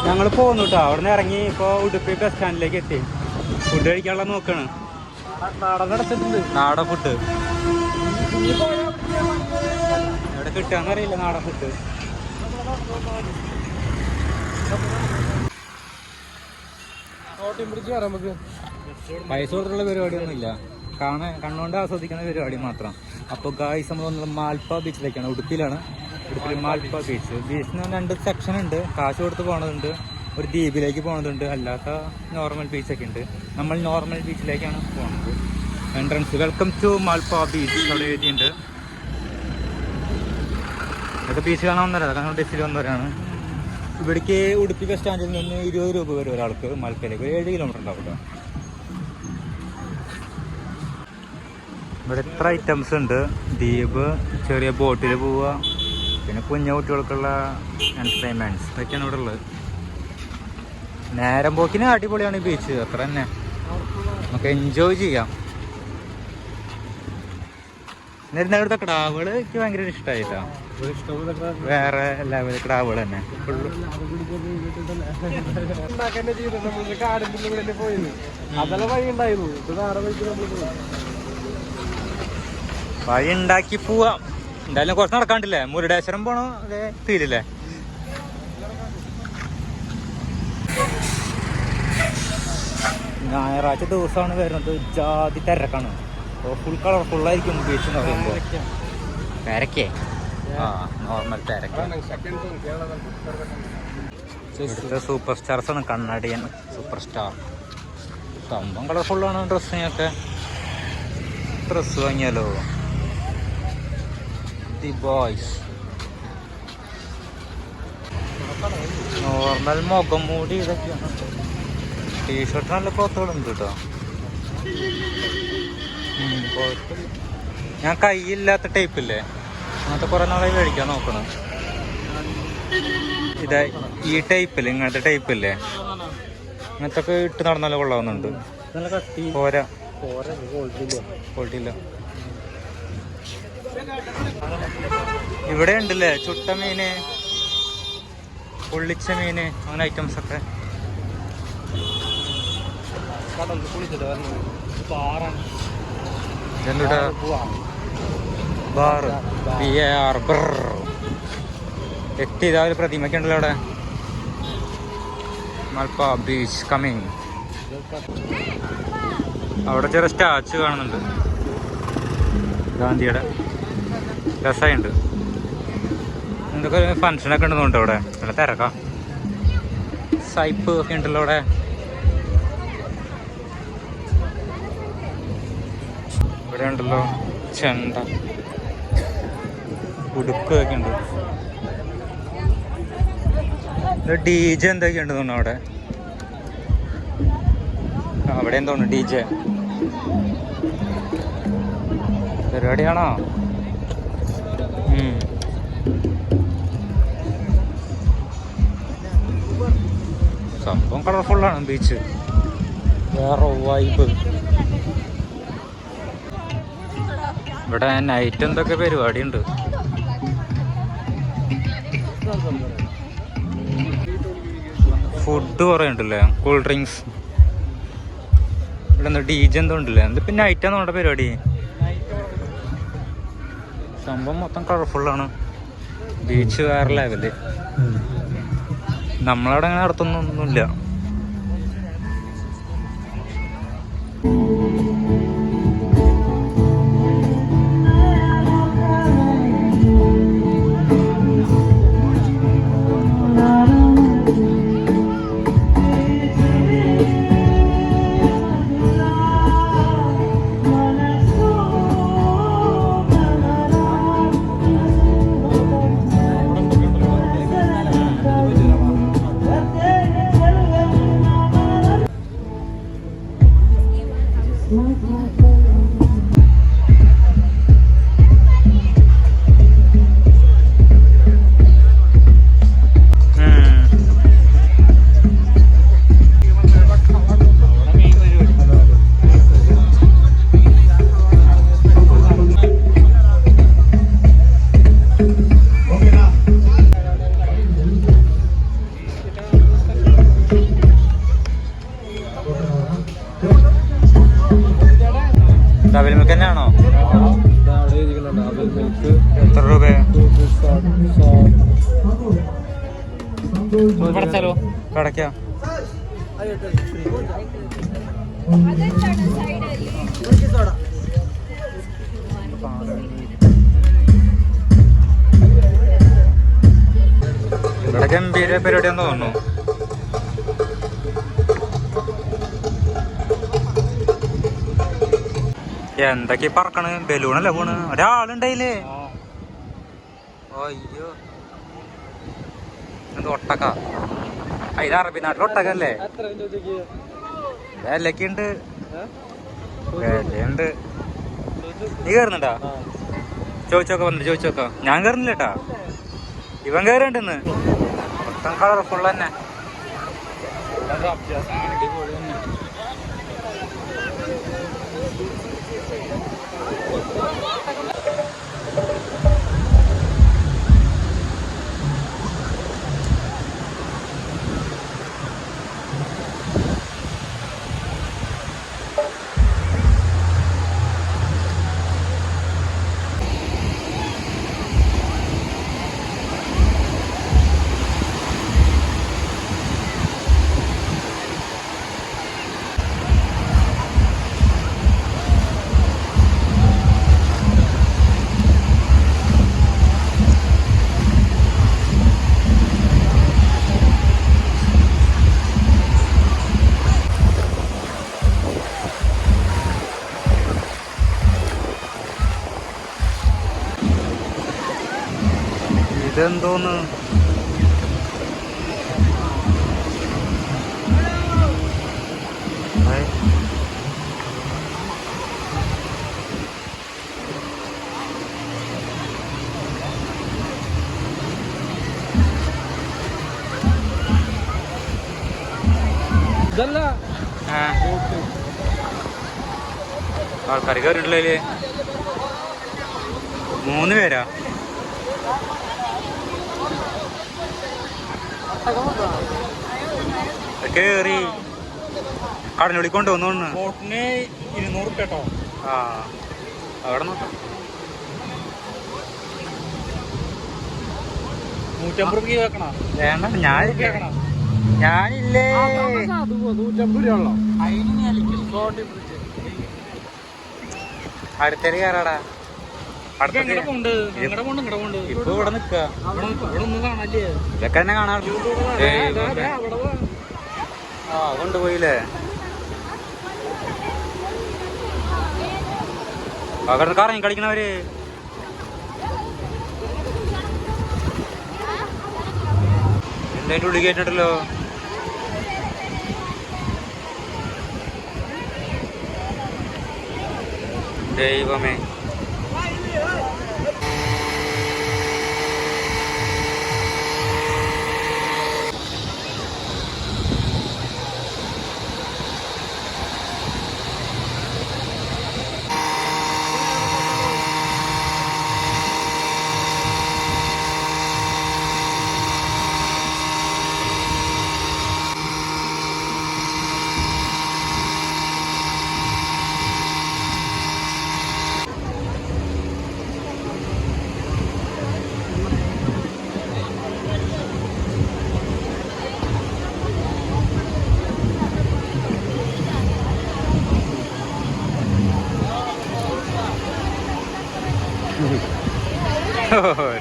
ഞങ്ങൾ പോകുന്നു കേട്ടോ. അവിടെ നിന്ന് ഇറങ്ങി ഇപ്പോൾ ഉടുപ്പി ബസ് സ്റ്റാൻഡിലേക്ക് എത്തി. ഫുഡ് കഴിക്കാനുള്ള നോക്കാണ്. നാടൻ ഫുഡ് എവിടെ കിട്ടാന്ന് അറിയില്ല. നാടൻ ഫുഡ് പൈസ കൊടുത്തുള്ള പരിപാടിയൊന്നും ഇല്ല. കണ്ണുകൊണ്ട് ആസ്വദിക്കുന്ന പരിപാടി മാത്രം. അപ്പോൾ ഗായ്സ് നമ്മൾ വന്നത് മാൽപ്പ ബീച്ചിലേക്കാണ്. ഉടുപ്പിയിലാണ്. ഉടുപ്പിയിൽ മാൽപ്പ ബീച്ച്. ബീച്ചിന് 2 സെക്ഷൻ ഉണ്ട്. കാശ് കൊടുത്ത് പോണതുണ്ട്, ഒരു ദ്വീപിലേക്ക് പോണതുണ്ട്, അല്ലാത്ത നോർമൽ ബീച്ചൊക്കെ ഉണ്ട്. നമ്മൾ നോർമൽ ബീച്ചിലേക്കാണ് പോകുന്നത്. Entrance welcome to Malpe beach അവിടെ എഴുതിയിട്ടുണ്ട്. ഇതൊക്കെ ബീച്ച് കാണാൻ വന്നവരാണ്, കാരണം ഡെസ്സിൽ വന്നവരാണ്. ഇവിടേക്ക് ഉടുപ്പി ബസ് സ്റ്റാൻഡിൽ നിന്ന് 20 രൂപ വരും ഒരാൾക്ക്. മാൽപ്പയിലേക്ക് 7 കിലോമീറ്റർ ഉണ്ടാവും കേട്ടോ. ഇവിടെ എത്ര ഐറ്റംസ് ഉണ്ട്. ദ്വീപ്, ചെറിയ ബോട്ടിൽ പോവുക, പിന്നെ കുഞ്ഞു കുട്ടികൾക്കുള്ള എൻ്റർടൈൻമെൻറ്റ്സ് ഇതൊക്കെയാണ് ഇവിടെ ഉള്ളത്. നേരം പോക്കിന് അടിപൊളിയാണ് ഈ ബീച്ച്. അത്ര തന്നെ നമുക്ക് എൻജോയ് ചെയ്യാം. എന്നിരുന്ന ഇവിടുത്തെ ക്രാവുകൾ എനിക്ക് ഭയങ്കര ഇഷ്ടമായിട്ടാ. വേറെ ലെവൽ ക്രാവുകൾ തന്നെ. വഴി ഉണ്ടാക്കി പോവാം. എന്തായാലും കുറച്ച് നടക്കാണ്ടില്ലേ. മുരുടേശ്വരം പോണോ അതെ തീരില്ലേ. ഞായറാഴ്ച ദിവസമാണ് വരുന്നത്. ജാതി തിരക്കാണ്. അപ്പോൾ ഫുൾ കളർഫുള്ളായിരിക്കും ബീച്ച് എന്ന് പറയുമ്പോൾ. തിരക്കേ നോർമൽ തിരക്ക്. ഇവിടുത്തെ സൂപ്പർ സ്റ്റാർസാണ്. കണ്ണടിയൻ സൂപ്പർ സ്റ്റാർ. സംഭവം കളർഫുള്ളാണ്. ഡ്രസ്സിനൊക്കെ ഡ്രസ്സ് വാങ്ങിയാലോ. ദി ബോയ്സ് നോർമൽ മുഖം മൂടി ഇതൊക്കെയാണ്. ടീഷർട്ട് നല്ല ക്ലോത്തുകളുണ്ട് കേട്ടോ. ഞാൻ കൈയില്ലാത്ത ടൈപ്പില്ലേ, അങ്ങനത്തെ കുറെ നാളെ മേടിക്കാൻ നോക്കണം. ഇതാ ഈ ടൈപ്പില്ലേ, ഇങ്ങനത്തെ ടൈപ്പില്ലേ, അങ്ങനത്തെ ഒക്കെ ഇട്ട് നടന്നാലോ കൊള്ളാവുന്നുണ്ട്. പോരാ, ക്വാളിറ്റി ഇല്ല. ഇവിടെ ഉണ്ടല്ലേ ചുട്ട മീന്, പൊള്ളിച്ച മീന്, അങ്ങനെ ഐറ്റംസ് ഒക്കെ. ഇതെന്താ ബാറ് എത്തി. ഇതാ ഒരു പ്രതിമയൊക്കെ ഉണ്ടല്ലോ അവിടെ. Malpe beach coming. അവിടെ ചെറിയ സ്റ്റാച്ചു കാണുന്നുണ്ട് ഗാന്ധിയുടെ. രസമുണ്ട്. എന്തൊക്കെ ഫങ്ഷനൊക്കെ ഉണ്ടെന്നുണ്ട് അവിടെ. നല്ല തിരക്കാം. സൈപ്പ് ഒക്കെ ഉണ്ടല്ലോ അവിടെ. ഇവിടെ ഉണ്ടല്ലോ ചെണ്ട, ഉടുപ്പ് ഒക്കെ ഉണ്ട്. DJ എന്തൊക്കെ ഉണ്ട് തോന്നുന്നു അവിടെ. അവിടെ എന്തോന്നു DJ പരിപാടിയാണോ? സംഭവം കളർഫുള്ളാണ് ബീച്ച്. വേറെ വൈബ്. ഇവിടെ നൈറ്റ് എന്തൊക്കെ പരിപാടി ഉണ്ട്. ഫുഡ് കുറേ ഉണ്ടല്ലേ, കൂൾ ഡ്രിങ്ക്സ്. ഇവിടെ എന്താ DJ എന്തോ ഉണ്ടല്ലേ. എന്ത് പിന്നെ നൈറ്റാണ് നമ്മുടെ പരിപാടി. സംഭവം മൊത്തം കളർഫുള്ളാണ്. ബീച്ച് വേറെ ലെവല്. നമ്മളവിടെ അങ്ങനെ നടത്തുന്നൊന്നുമില്ല. പടച്ചാലോ കടക്കാം. ഇവിടെ ഗംഭീര പരിപാടിയാന്ന് തോന്നുന്നു. എന്തൊക്കെ പറക്കണ്, ബലൂണല്ലേ പോണ്. ഒരാളുണ്ടായില്ലേ? അയ്യോ എന്ത് ഒട്ടക്ക. ഇത് അറബി നാട്ടിൽ ഒട്ടകല്ലേ? വിലക്ക് ഉണ്ട്, വിലയുണ്ട്. നീ കയറുന്നുണ്ടാ? ചോദിച്ചോക്ക വന്നിട്ട് ചോദിച്ചോക്ക. ഞാൻ കയറുന്നില്ലേട്ടാ, ഇവൻ കയറിണ്ടെന്ന്. മൊത്തം കളർഫുൾ തന്നെ. അടിപൊളി തന്നെ. ഇതെന്തോന്ന്? ആൾക്കാർ കയറിയിട്ടില്ലേ? 3 പേരാ. കേറി കടലുള്ളി കൊണ്ടുവന്നു. ബോട്ടിന് 200 കേട്ടോ. ആ അവിടെ നോക്കാം. 150 രൂപ വെക്കണോ? വേണ്ട, ഞാനില്ലേ. 150 രൂപ അടുത്തേക്ക് കയറാടാ. ഇപ്പൊ ഇവിടെ നിക്ക. ഇതൊക്കെ തന്നെ കാണാൻ. ആ കൊണ്ടുപോയില്ലേ? അവിടെ കറങ്ങി കളിക്കണവര്. എന്തായിട്ട് ഉള്ളി കേട്ടിട്ടല്ലോ. ദൈവമേ,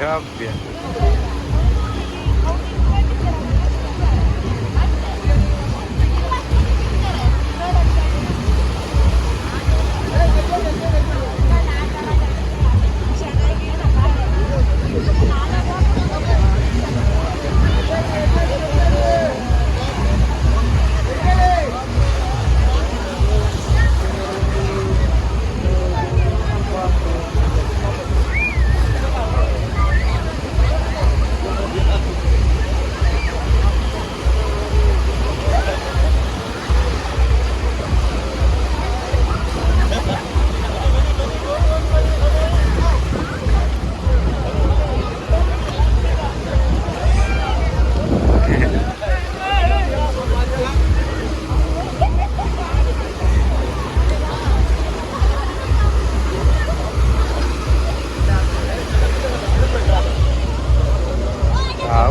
Rabbia.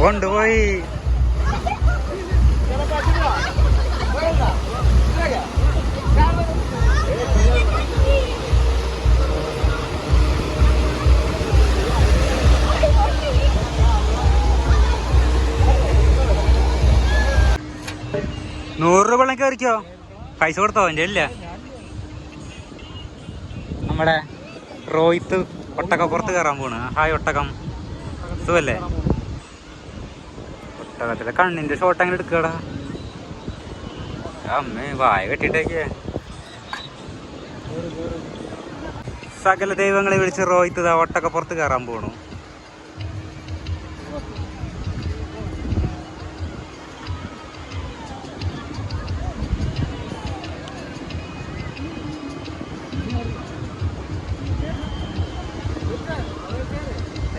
കൊണ്ടുപോയി 100 രൂപ വെള്ളം കയറിക്കോ. പൈസ കൊടുത്തോ? എൻ്റെ ഇല്ല. നമ്മുടെ റോഹിത്ത് ഒട്ടകപ്പുറത്ത് കയറാൻ പോണ്. ഹായ് ഒട്ടകം, സുഖല്ലേ? ഒട്ടകത്തിലെ കണ്ണിന്റെ ഷോട്ട് അങ്ങനെ എടുക്കടാ. അമ്മേ വായ കെട്ടിട്ടേക്ക്. സകല ദൈവങ്ങളെ വിളിച്ച് റോഹിത്ത് ഒട്ടകപ്പുറത്ത് കയറാൻ പോണു.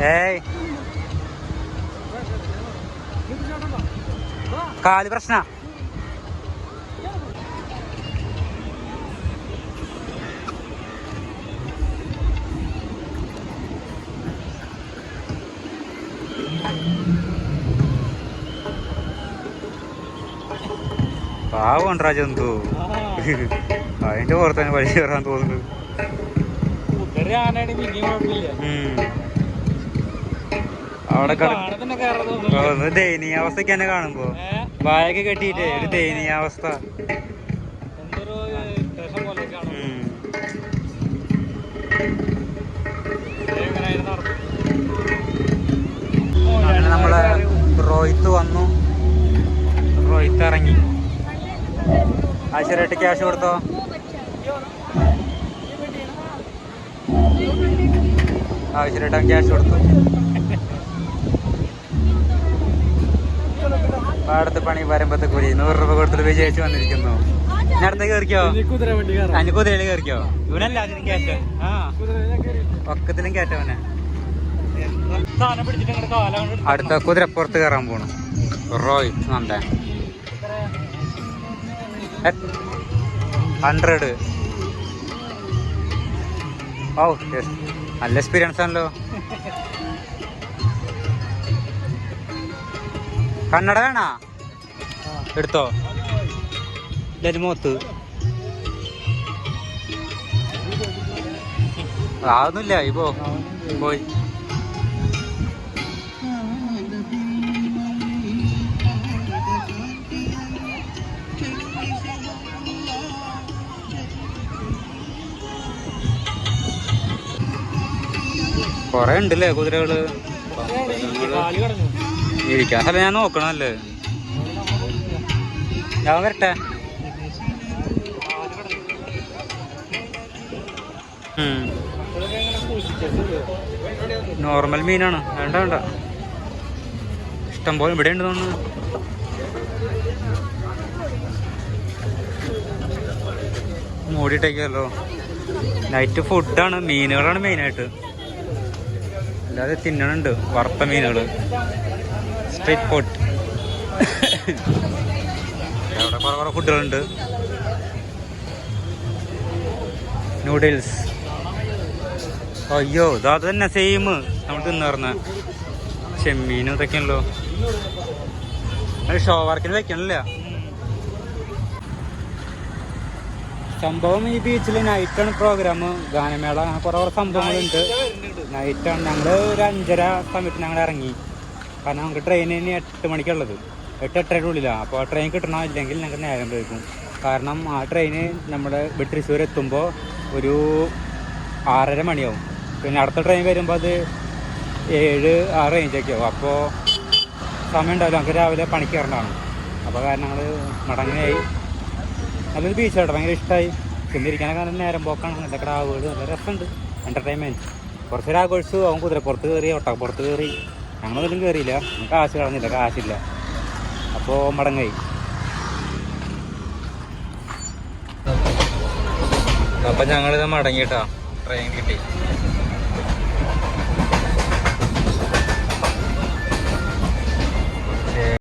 ഏയ് കാല് പ്രശ്ന. പാവണ്ടാ ജന്തു. അതിന്റെ പുറത്താണ് വഴി കയറാൻ തോന്നുന്നത്. അവിടെ ദയനീയാവസ്ഥക്ക് തന്നെ കാണുമ്പോ വായൊക്കെ കെട്ടിയിട്ട് ഒരു ദയനീയാവസ്ഥ. നമ്മളെ റോഹിത്ത് വന്നു, റോഹിത്ത് ഇറങ്ങി. ആശുരായിട്ട് ക്യാഷ് കൊടുത്തോ? ആവശ്യമായിട്ട് ക്യാഷ് കൊടുത്തു. പാടത്ത് പണി വരുമ്പത്തെ കൂലി 100 രൂപ കൊടുത്തിട്ട് വിജയിച്ചു വന്നിരിക്കുന്നു. ഞാൻ അടുത്തേക്ക് കയറിക്കോ? അതിന് കുതിരയിൽ കയറിക്കോ? ഇവനല്ല അതിനും കയറ്റം. ആ ഒക്കത്തിലും കയറ്റവനെ. അടുത്ത കുതിരപ്പുറത്ത് കയറാൻ പോണു റോഹിത്ത് നന്ദൻ. 100. ഓ നല്ല എക്സ്പീരിയൻസ് ആണല്ലോ. കണ്ണട വേണോ? എടുത്തോ. ലരിമോത്ത് അതൊന്നുമില്ല. ഇപ്പോ പോയി കൊറേ ഉണ്ടല്ലേ കുതിരകള്. ഇരിക്കാൻ സ്ഥലം ഞാൻ നോക്കണല്ലേ. ഞാൻ വരട്ടെ. നോർമൽ മീനാണ്. വേണ്ട വേണ്ട, ഇഷ്ടം പോലെ ഇവിടെ ഉണ്ട് തോന്നുന്നു. മൂടിയിട്ടേക്കല്ലോ. നൈറ്റ് ഫുഡാണ്, മീനുകളാണ് മെയിനായിട്ട്. അല്ലാതെ തിന്നണുണ്ട് വറുത്ത മീനുകൾ. Street food. അവിടെ കുറെ ഫുഡുകളുണ്ട്. നൂഡിൽസ്. അയ്യോ അത് തന്നെ സെയിം നമ്മൾ തിന്നറിഞ്ഞ ചെമ്മീനും ഇതൊക്കെയാണല്ലോ. ഷോ വർക്കിന് വെക്കണില്ല സംഭവം. ഈ ബീച്ചിൽ നൈറ്റാണ് പ്രോഗ്രാം, ഗാനമേള, അങ്ങനെ കുറെ സംഭവങ്ങളുണ്ട്. നൈറ്റാണ്. ഞങ്ങൾ ഒരു 5:30 സമയത്ത് ഞങ്ങൾ ഇറങ്ങി. കാരണം നമുക്ക് ട്രെയിനിന് 8 മണിക്കുള്ളത്, 8-8:30 ഉള്ളിലാണ്. അപ്പോൾ ആ ട്രെയിൻ കിട്ടണം, ഇല്ലെങ്കിൽ ഞങ്ങൾക്ക് നേരം വൈകും. കാരണം ആ ട്രെയിന് നമ്മുടെ തൃശ്ശൂർ എത്തുമ്പോൾ ഒരു 6:30 മണിയാവും. പിന്നെ അടുത്ത ട്രെയിൻ വരുമ്പോൾ അത് 7-6 റേഞ്ചൊക്കെ ആവും. അപ്പോൾ സമയം ഉണ്ടാവില്ല, നമുക്ക് രാവിലെ പണിക്ക് കയറേണ്ടതാണ്. അപ്പോൾ കാരണം ഞങ്ങൾ മടങ്ങായി. നല്ലൊരു ബീച്ചാട്ടോ, ഭയങ്കര ഇഷ്ടമായി. ചെന്നിരിക്കാനൊക്കെ നേരം പോക്കാണ്. നല്ല ക്രാവുകൾ, നല്ല രസമുണ്ട്, എൻ്റർടൈൻമെൻറ്റ്. കുറച്ചൊരു ആഘോഷിച്ചു. അവൻ കുതിരപ്പുറത്ത് കയറി, ഒട്ടകപ്പുറത്ത് കയറി. ഞങ്ങളൊന്നും കയറിയില്ല, നമുക്ക് കാശ് കളഞ്ഞില്ല, കാശില്ല. അപ്പോൾ മടങ്ങായി. അപ്പം ഞങ്ങളിത് മടങ്ങിയിട്ടാ, ട്രെയിൻ കിട്ടി.